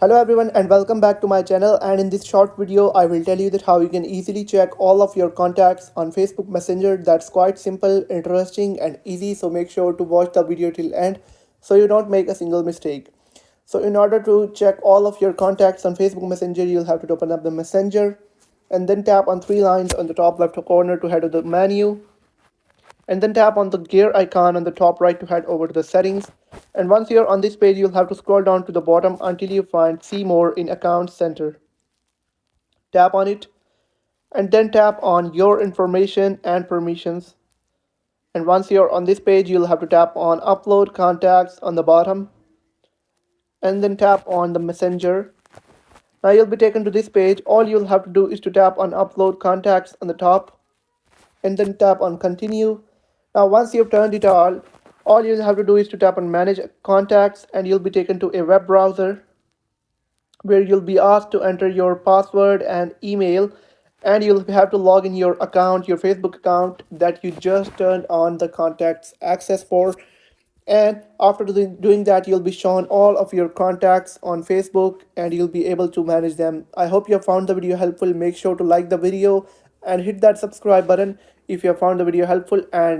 Hello everyone and welcome back to my channel, and in this short video I will tell you that how you can easily check all of your contacts on Facebook Messenger. That's quite simple, interesting and easy, so make sure to watch the video till end so you don't make a single mistake. So in order to check all of your contacts on Facebook Messenger, you'll have to open up the Messenger and then tap on three lines on the top left corner to head to the menu, and then tap on the gear icon on the top right to head over to the settings. And once you're on this page, you'll have to scroll down to the bottom until you find see more in account center. Tap on it and then tap on your information and permissions. And once you're on this page, you'll have to tap on upload contacts on the bottom and then tap on the messenger. Now you'll be taken to this page. All you'll have to do is to tap on upload contacts on the top and then tap on continue. Now once you've turned it all you'll have to do is to tap on manage contacts and you'll be taken to a web browser where you'll be asked to enter your password and email, and you'll have to log in your account, your Facebook account that you just turned on the contacts access for. And after doing that, you'll be shown all of your contacts on Facebook and you'll be able to manage them. I hope you have found the video helpful. Make sure to like the video and hit that subscribe button if you have found the video helpful, and